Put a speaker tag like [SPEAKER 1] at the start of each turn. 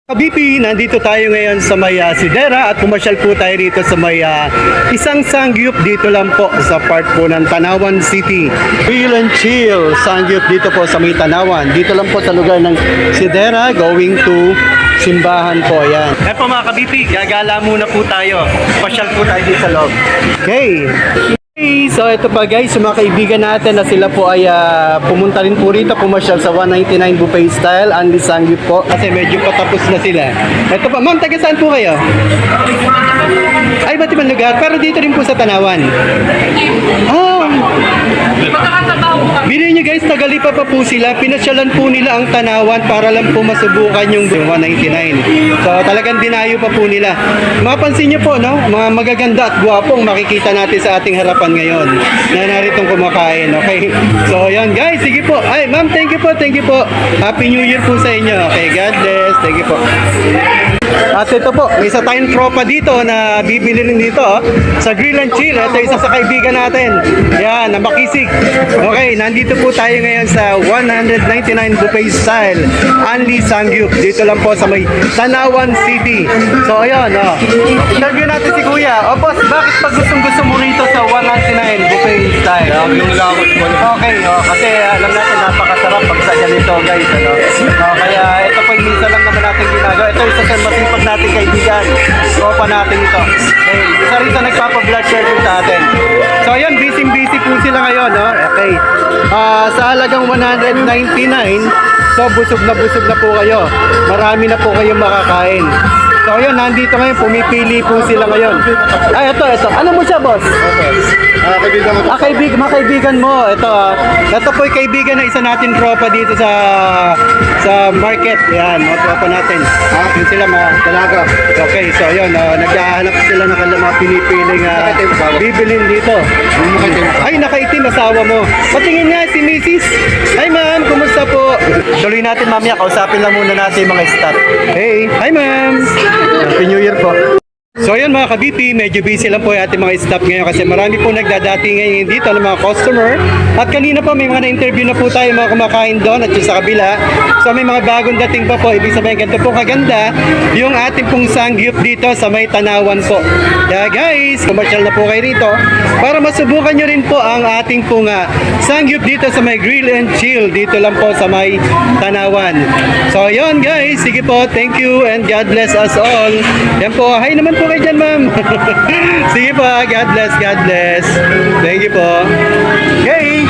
[SPEAKER 1] Kabipi, nandito tayo ngayon sa may Sidera at pumasyal po tayo rito sa may isang sangyup dito lang po sa part po ng Tanawan City. Real and chill sangyup dito po sa may Tanawan. Dito lang po sa lugar ng Sidera going to simbahan po yan. Eh po mga kabipi, gagala muna po tayo. Pasyal po tayo dito sa loob. Okay. Hey, so ito pa guys, mga kaibigan natin na sila po ay pumunta rin po rito, pumasyal sa 199 buffet style, Anli Sangyup po, kasi medyo patapos na sila. Ito pa, ma'am, taga saan po kayo? Ay, ba't ibang lugar? Pero dito rin po sa Tanawan. Ah, bilhin nyo guys, Tagalipa pa po sila, pinasyalan po nila ang Tanawan para lang po masubukan yung 199. So talagang dinayo pa po nila. Mapansin nyo po, no? Mga magaganda at gwapong makikita natin sa ating harapan ngayon na naritong kumakain, okay? So yan guys, sige po. Ay ma'am, thank you po. Happy New Year po sa inyo. Okay, God bless. Thank you po. At ito po, may isa tayong tropa dito na bibili rin dito sa Grill and Chill. Ito isa sa kaibigan natin. Yan, na makisig. Okay, nandito po tayo ngayon sa 199 buffet style Anli Sangyup. Dito lang po sa may Tanawan City. So ayan, interview natin si Kuya. O boss, bakit pag gusto mo rito sa 199 buffet style?
[SPEAKER 2] Yung lakot mo.
[SPEAKER 1] Okay, kasi alam natin napakasarap pag sa ganito guys. Kaya ito po yung minsan lang naman natin ginagawa. Ito isa sa masipag natin kaibigan. Tropa natin ito. Okay, isa rin sa nagpapa-blood share sa atin. So ayun, busy po sila ngayon. Okay. Sa halagang 199, so busog na po kayo. Marami na po kayong makakain. So ayun, nandito ngayon, pumipili po sila ngayon. Ay, ito. Ano mo siya, boss?
[SPEAKER 2] Kaibigan mo.
[SPEAKER 1] Mga kaibigan mo. Ito po yung kaibigan na isa natin tropa dito sa market. Yan, mga tropa natin. Yun sila mga dalaga. Okay, so yun, naghahanap sila ng mga pinipiling bibilin dito. Ay, nakaitim, asawa mo. Patingin nga si Mrs. Hi ma'am, kumusta po? Tuloy natin mamaya, kausapin lang muna natin mga staff. Hey, hi ma'am. Happy New Year po. So ayun mga kabipi, medyo busy lang po yung ating mga staff ngayon kasi marami po nagdadating ngayon dito ng mga customer. At kanina po may mga na-interview na po tayo mga kumakain doon at yung sa kabila. So may mga bagong dating pa po, ibig sabihin ganito po kaganda yung ating pong sangyup dito sa may Tanawan po. Kaya guys, kumasyal na po kayo rito para masubukan nyo rin po ang ating pong sangyup dito sa may Grill and Chill dito lang po sa may Tanawan. So ayun guys, sige po, thank you and God bless us all. Yan po, hi naman po kayo dyan ma'am. Sige po, God bless. Thank you po. Okay.